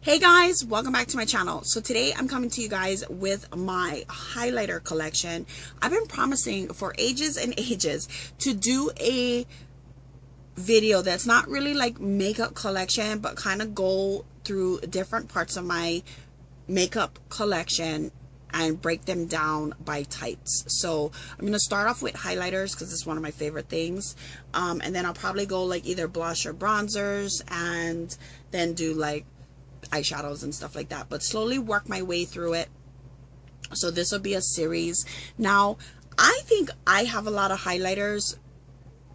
Hey guys, welcome back to my channel. So today I'm coming to you guys with my highlighter collection. I've been promising for ages and ages to do a video that's not really like makeup collection, but kind of go through different parts of my makeup collection and break them down by types. So I'm going to start off with highlighters because it's one of my favorite things. And then I'll probably go like either blush or bronzers and then do like eyeshadows and stuff like that, but slowly work my way through it. So this will be a series. Now I think I have a lot of highlighters,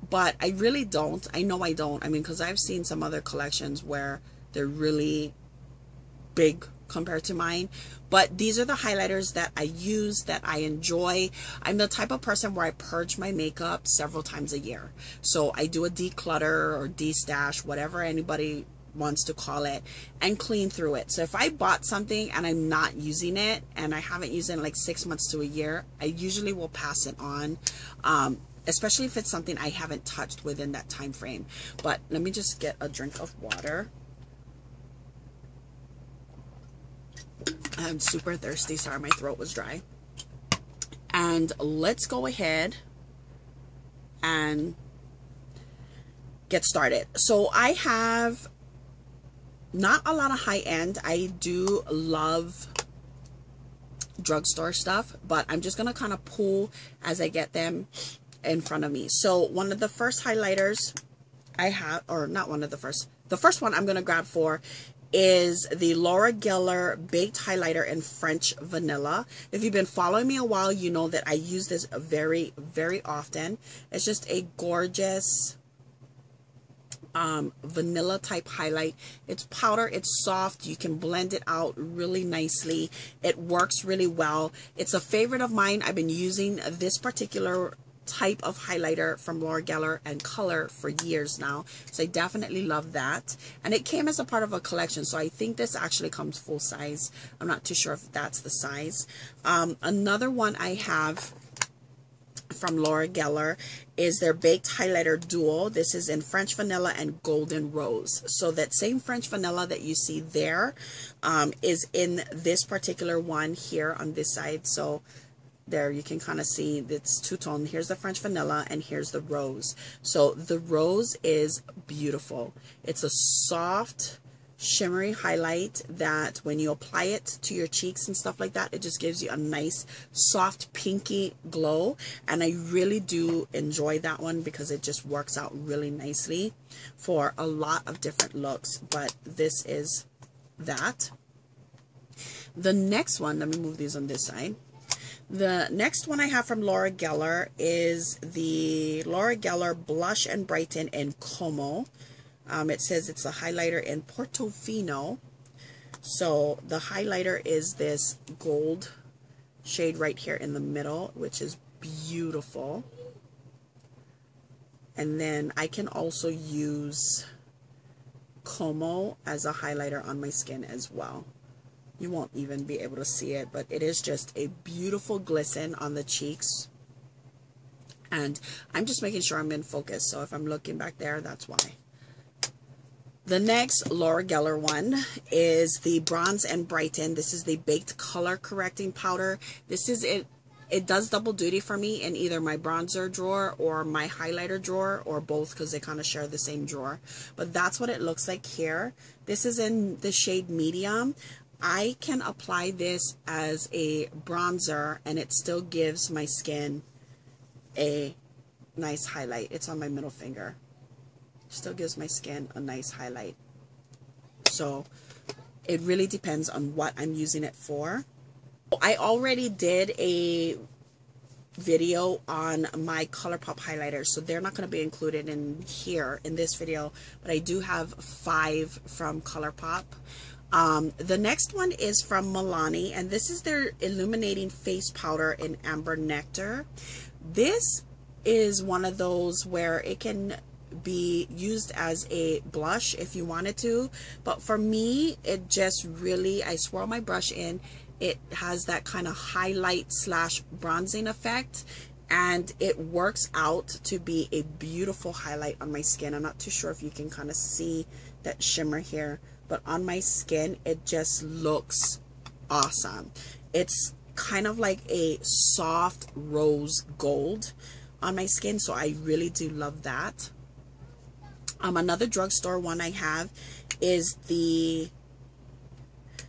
but I really don't. I know I don't. I mean, because I've seen some other collections where they're really big compared to mine, but these are the highlighters that I use, that I enjoy. I'm the type of person where I purge my makeup several times a year. So I do a declutter or de-stash, whatever anybody wants to call it, and clean through it. So if I bought something and I'm not using it and I haven't used it in like 6 months to a year, I usually will pass it on, especially if it's something I haven't touched within that time frame. But let me just get a drink of water. I'm super thirsty. Sorry, my throat was dry. And let's go ahead and get started. So I have not a lot of high end. I do love drugstore stuff, but I'm just going to kind of pull as I get them in front of me. So one of the first highlighters I have, or not one of the first one I'm going to grab for is the Laura Geller Baked Highlighter in French Vanilla. If you've been following me a while, you know that I use this very, very often. It's just a gorgeous vanilla type highlight. It's powder, it's soft, you can blend it out really nicely. It works really well. It's a favorite of mine. I've been using this particular type of highlighter from Laura Geller and Color for years now, so I definitely love that. And it came as a part of a collection, so I think this actually comes full size. I'm not too sure if that's the size. Another one I have from Laura Geller is their Baked Highlighter Duo. This is in French Vanilla and Golden Rose. So that same French Vanilla that you see there is in this particular one here on this side. So there you can kind of see it's two-tone. Here's the French Vanilla and here's the Rose. So the Rose is beautiful. It's a soft, shimmery highlight that when you apply it to your cheeks and stuff like that, it just gives you a nice soft pinky glow, and I really do enjoy that one because it just works out really nicely for a lot of different looks. But this is that. The next one, let me move these on this side. The next one I have from Laura Geller is the Laura Geller Blush and Brighten in Como. It says it's a highlighter in Portofino. So the highlighter is this gold shade right here in the middle, which is beautiful. And then I can also use Como as a highlighter on my skin as well. You won't even be able to see it, but it is just a beautiful glisten on the cheeks. And I'm just making sure I'm in focus, so if I'm looking back there, that's why. The next Laura Geller one is the Bronze and Brighten. This is the Baked Color Correcting Powder. This is it. It does double duty for me in either my bronzer drawer or my highlighter drawer, or both, because they kind of share the same drawer. But that's what it looks like here. This is in the shade Medium. I can apply this as a bronzer and it still gives my skin a nice highlight. It's on my middle finger. Still gives my skin a nice highlight. So it really depends on what I'm using it for. I already did a video on my ColourPop highlighters, so they're not going to be included in here in this video, but I do have 5 from ColourPop. The next one is from Milani, and this is their Illuminating Face Powder in Amber Nectar. This is one of those where it can be used as a blush if you wanted to, but for me it just really, I swirl my brush in, it has that kind of highlight slash bronzing effect, and it works out to be a beautiful highlight on my skin. I'm not too sure if you can kind of see that shimmer here, but on my skin, it just looks awesome. It's kind of like a soft rose gold on my skin, so I really do love that. Another drugstore one I have is the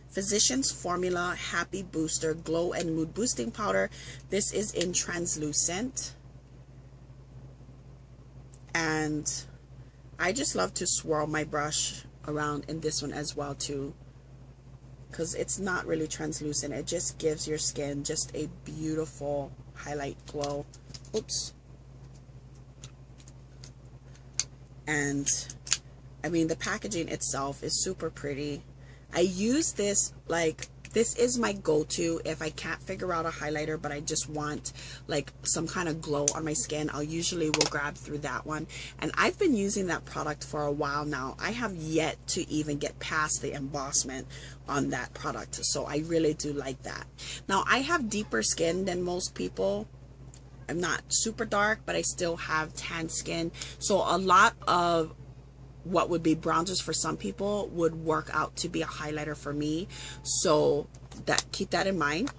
Physicians Formula Happy Booster Glow and Mood Boosting Powder. This is in translucent, and I just love to swirl my brush around in this one as well too, because it's not really translucent. It just gives your skin just a beautiful highlight glow. Oops. And I mean, the packaging itself is super pretty. I use this, like, this is my go-to if I can't figure out a highlighter, but I just want like some kind of glow on my skin. I'll usually will grab through that one, and I've been using that product for a while now. I have yet to even get past the embossment on that product, so I really do like that. Now, I have deeper skin than most people. I'm not super dark, but I still have tan skin, so a lot of what would be bronzers for some people would work out to be a highlighter for me, so that, keep that in mind.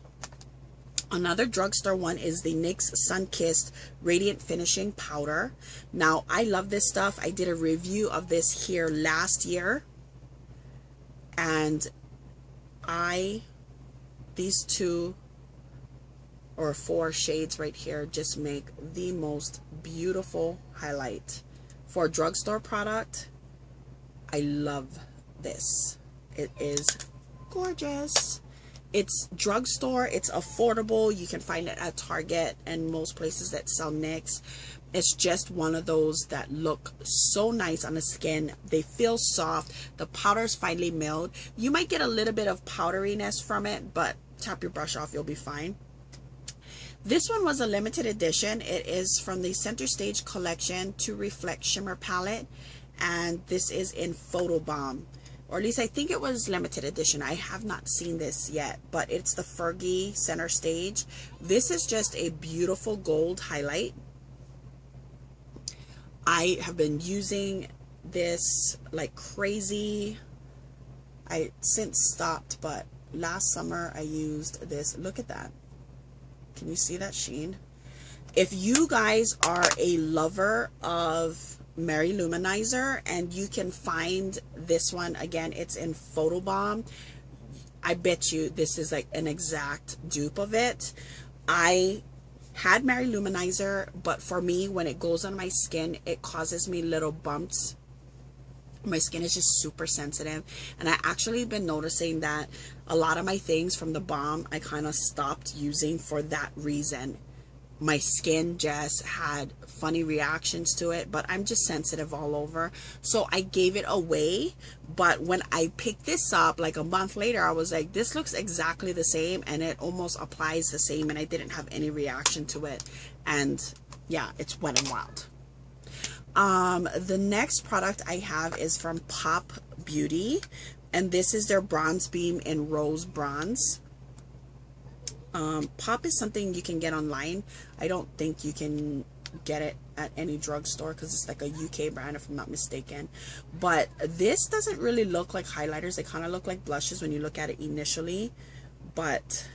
Another drugstore one is the NYX Sun-Kissed Radiant Finishing Powder. Now, I love this stuff. I did a review of this here last year, and these 2 or 4 shades right here just make the most beautiful highlight. For a drugstore product, I love this. It is gorgeous. It's drugstore, it's affordable. You can find it at Target and most places that sell NYX. It's just one of those that look so nice on the skin. They feel soft. The powder is finely milled. You might get a little bit of powderiness from it, but tap your brush off, you'll be fine. This one was a limited edition. It is from the CenterStage collection To Reflect Shimmer palette, and this is in Photobomb, or at least I think it was limited edition. I have not seen this yet, but it's the Fergie CenterStage. This is just a beautiful gold highlight. I have been using this like crazy. I since stopped, but last summer I used this. Look at that. Can you see that sheen? If you guys are a lover of Mary Luminizer and you can find this one, again, it's in Photobomb, I bet you this is like an exact dupe of it. I had Mary Luminizer, but for me, when it goes on my skin, it causes me little bumps. My skin is just super sensitive, and I actually been noticing that a lot of my things from the balm I kind of stopped using for that reason. My skin just had funny reactions to it, but I'm just sensitive all over, so I gave it away. But when I picked this up like a month later, I was like, this looks exactly the same, and it almost applies the same, and I didn't have any reaction to it. And yeah, it's Wet n Wild. The next product I have is from Pop Beauty, and this is their Bronze Beam in Rose Bronze. Pop is something you can get online. I don't think you can get it at any drugstore because it's like a UK brand, if I'm not mistaken. But this doesn't really look like highlighters. They kind of look like blushes when you look at it initially, but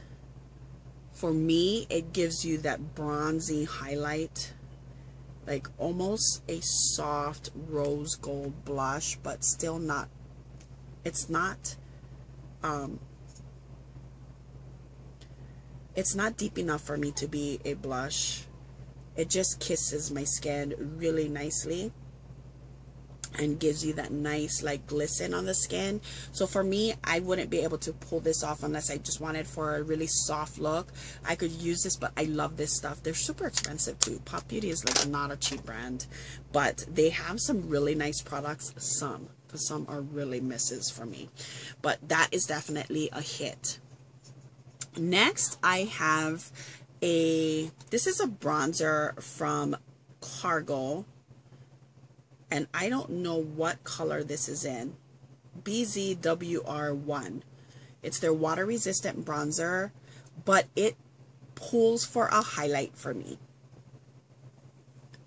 for me, it gives you that bronzy highlight, like almost a soft rose gold blush, but still not, it's not deep enough for me to be a blush. It just kisses my skin really nicely and gives you that nice like glisten on the skin. So for me, I wouldn't be able to pull this off unless I just wanted for a really soft look. I could use this, but I love this stuff. They're super expensive too. Pop Beauty is like not a cheap brand, but they have some really nice products. Some are really misses for me, but that is definitely a hit. Next, I have this is a bronzer from Cargo, and I don't know what color this is in. BZWR1. It's their water resistant bronzer, but it pulls for a highlight for me.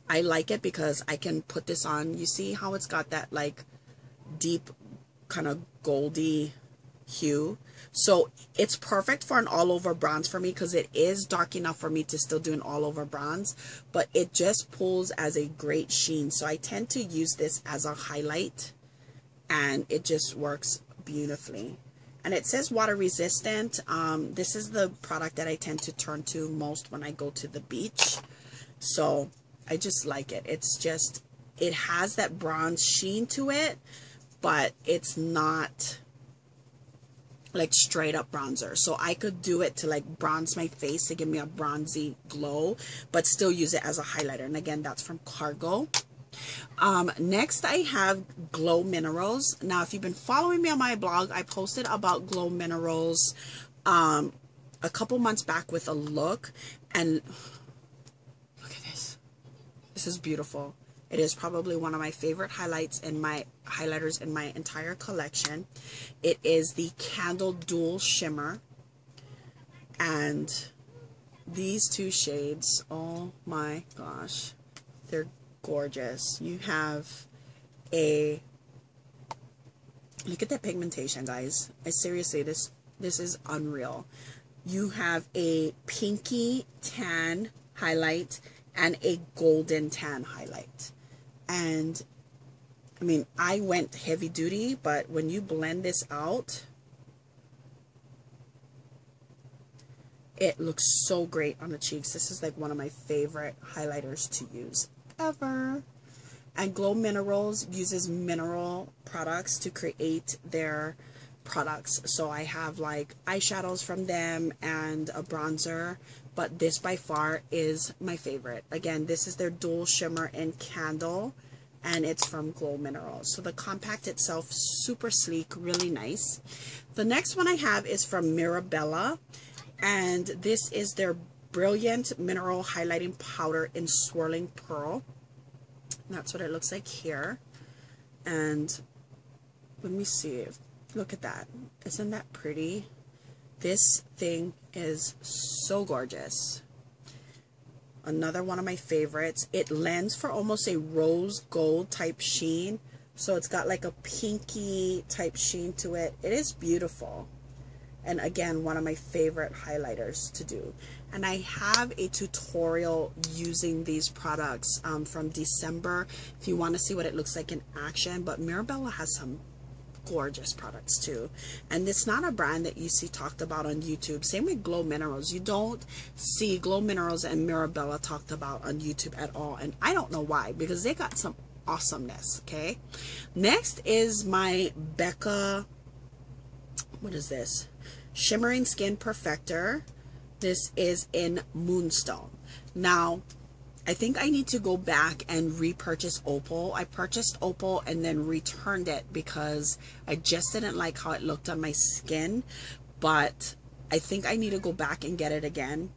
I like it because I can put this on. You see how it's got that like deep kind of goldy hue. So it's perfect for an all over bronze for me, because it is dark enough for me to still do an all over bronze, but it just pulls as a great sheen. So I tend to use this as a highlight, and it just works beautifully. And it says water resistant. This is the product that I tend to turn to most when I go to the beach. So I just like it. It's just, it has that bronze sheen to it, but it's not like straight up bronzer. So I could do it to like bronze my face to give me a bronzy glow, but still use it as a highlighter. And again, that's from Cargo. Next I have Glow Minerals. Now, if you've been following me on my blog, I posted about Glow Minerals a couple months back with a look, and look at this. This is beautiful. It is probably one of my favorite highlighters in my entire collection. It is the Candle Dual Shimmer, and these two shades, oh my gosh, they're gorgeous. You have a, look at that pigmentation, guys. I seriously, this is unreal. You have a pinky tan highlight and a golden tan highlight. And I mean, I went heavy duty, but when you blend this out, it looks so great on the cheeks. This is like one of my favorite highlighters to use ever. And Glow Minerals uses mineral products to create their products. So I have like eyeshadows from them and a bronzer, but this by far is my favorite. Again, this is their Dual Shimmer and Candle, and it's from Glow Minerals. So the compact itself, super sleek, really nice. The next one I have is from Mirabella, and this is their Brilliant Mineral Highlighting Powder in Swirling Pearl. That's what it looks like here. And let me see. Look at that. Isn't that pretty? This thing is so gorgeous. Another one of my favorites. It lends for almost a rose gold type sheen. So it's got like a pinky type sheen to it. It is beautiful. And again, one of my favorite highlighters to do. And I have a tutorial using these products from December if you want to see what it looks like in action. But Mirabella has some gorgeous products too, and it's not a brand that you see talked about on YouTube. Same with Glow Minerals. You don't see Glow Minerals and Mirabella talked about on YouTube at all, and I don't know why, because they got some awesomeness. Okay, next is my Becca, what is this, Shimmering Skin Perfector. This is in Moonstone. Now I think I need to go back and repurchase Opal. I purchased Opal and then returned it because I just didn't like how it looked on my skin. But I think I need to go back and get it again,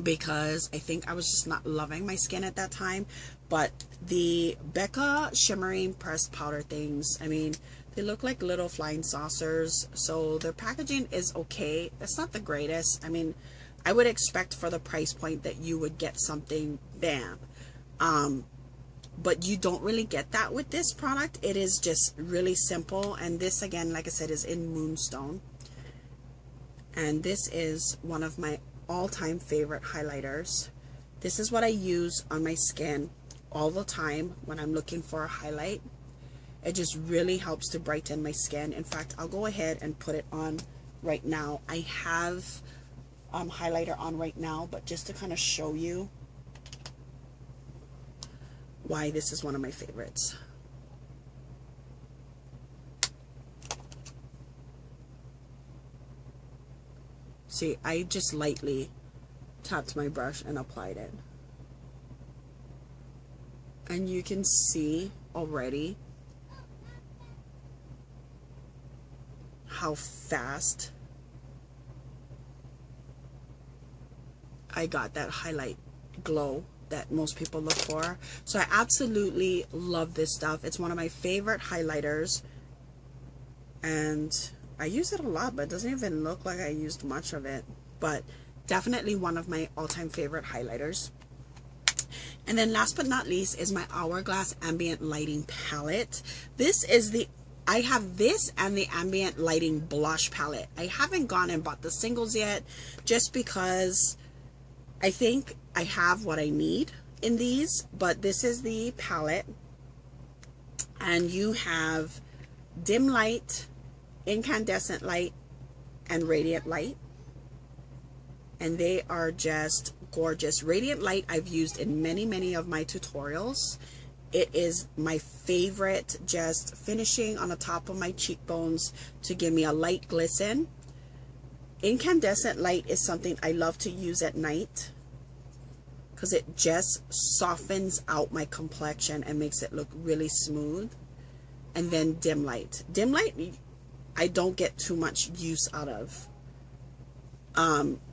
because I think I was just not loving my skin at that time. But the Becca Shimmering Pressed Powder things, I mean, they look like little flying saucers. So their packaging is okay. It's not the greatest. I mean, I would expect for the price point that you would get something bam. But you don't really get that with this product. It is just really simple. And this, again, like I said, is in Moonstone. And this is one of my all-time favorite highlighters. This is what I use on my skin all the time when I'm looking for a highlight. It just really helps to brighten my skin. In fact, I'll go ahead and put it on right now. I have highlighter on right now, but just to kind of show you why this is one of my favorites. See, I just lightly tapped my brush and applied it, and you can see already how fast I got that highlight glow that most people look for. So I absolutely love this stuff. It's one of my favorite highlighters, and I use it a lot, but it doesn't even look like I used much of it. But definitely one of my all-time favorite highlighters. And then last but not least is my Hourglass Ambient Lighting Palette. This is the I have this and the Ambient Lighting Blush Palette. I haven't gone and bought the singles yet, just because I think I have what I need in these. But this is the palette, and you have dim light, incandescent light, and radiant light, and they are just gorgeous. Radiant light I've used in many of my tutorials. It is my favorite, just finishing on the top of my cheekbones to give me a light glisten. Incandescent light is something I love to use at night because it just softens out my complexion and makes it look really smooth. And then dim light. Dim light, I don't get too much use out of.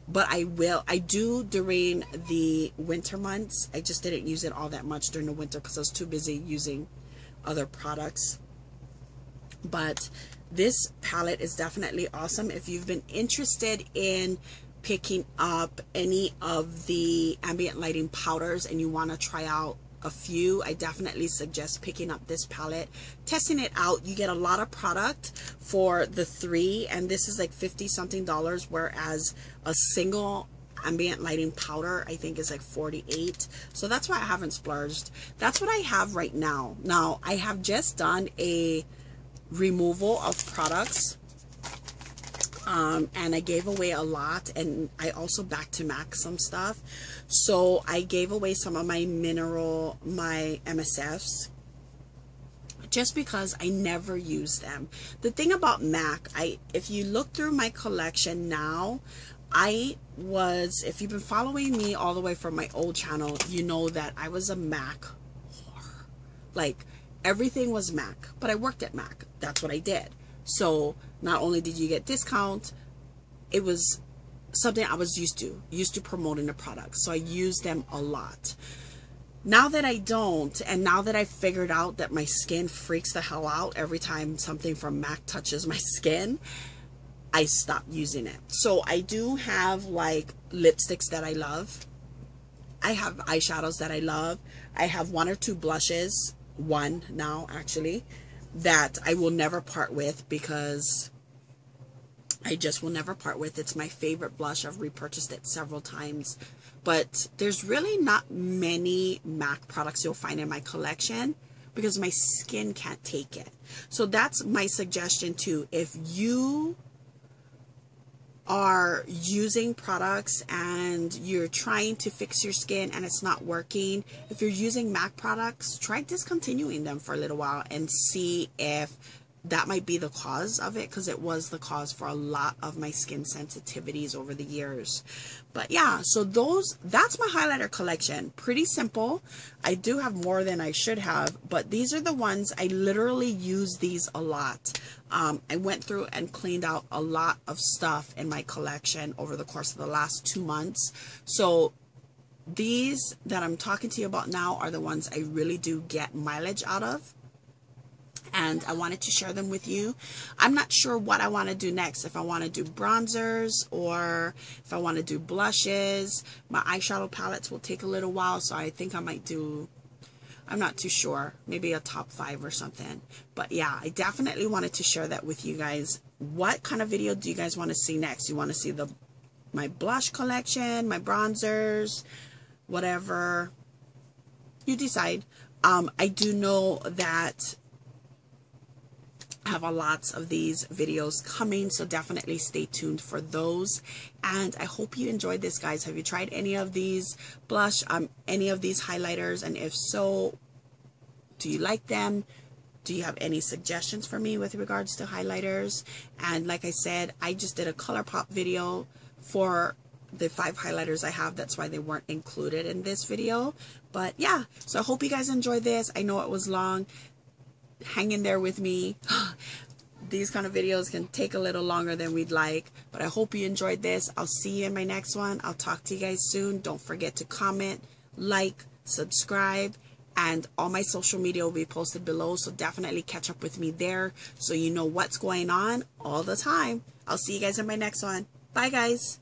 But I do during the winter months. I just didn't use it all that much during the winter because I was too busy using other products. But this palette is definitely awesome. If you've been interested in picking up any of the ambient lighting powders and you want to try out a few, I definitely suggest picking up this palette, testing it out. You get a lot of product for the 3, and this is like $50 something, whereas a single ambient lighting powder I think is like $48. So that's why I haven't splurged. That's what I have right now. Now I have just done a removal of products, and I gave away a lot, and I also back to Mac some stuff. So I gave away some of my my MSFs, just because I never use them. The thing about MAC, if you look through my collection now, if you've been following me all the way from my old channel, you know that I was a MAC whore. Like, everything was MAC, but I worked at MAC. That's what I did. So not only did you get discount, it was something I was used to promoting the products. So I used them a lot. Now that I don't, and now that I figured out that my skin freaks the hell out every time something from MAC touches my skin, I stopped using it. So I do have like lipsticks that I love. I have eyeshadows that I love. I have 1 or 2 blushes, 1 now actually, that I will never part with, because I just will never part with. It's my favorite blush. I've repurchased it several times. But there's really not many MAC products you'll find in my collection because my skin can't take it. So that's my suggestion too. If you are using products and you're trying to fix your skin and it's not working, if you're using MAC products, try discontinuing them for a little while and see if that might be the cause of it, because it was the cause for a lot of my skin sensitivities over the years. But yeah, so that's my highlighter collection. Pretty simple. I do have more than I should have, but these are the ones I literally use these a lot. I went through and cleaned out a lot of stuff in my collection over the course of the last 2 months. So these that I'm talking to you about now are the ones I really do get mileage out of, and I wanted to share them with you. I'm not sure what I want to do next. If I want to do bronzers or if I want to do blushes. My eyeshadow palettes will take a little while, so I think I might do, I'm not too sure, maybe a top 5 or something. But yeah, I definitely wanted to share that with you guys. What kind of video do you guys want to see next? You want to see my blush collection, my bronzers, whatever you decide. I do know that I have lots of these videos coming, so definitely stay tuned for those. And I hope you enjoyed this, guys. Have you tried any of these blush, any of these highlighters? And if so, do you like them? Do you have any suggestions for me with regards to highlighters? And like I said, I just did a ColourPop video for the 5 highlighters I have. That's why they weren't included in this video. But yeah, so I hope you guys enjoyed this. I know it was long. Hang in there with me. These kind of videos can take a little longer than we'd like, but I hope you enjoyed this. I'll see you in my next one. I'll talk to you guys soon. Don't forget to comment, like, subscribe, and all my social media will be posted below, so definitely catch up with me there so you know what's going on all the time. I'll see you guys in my next one. Bye, guys.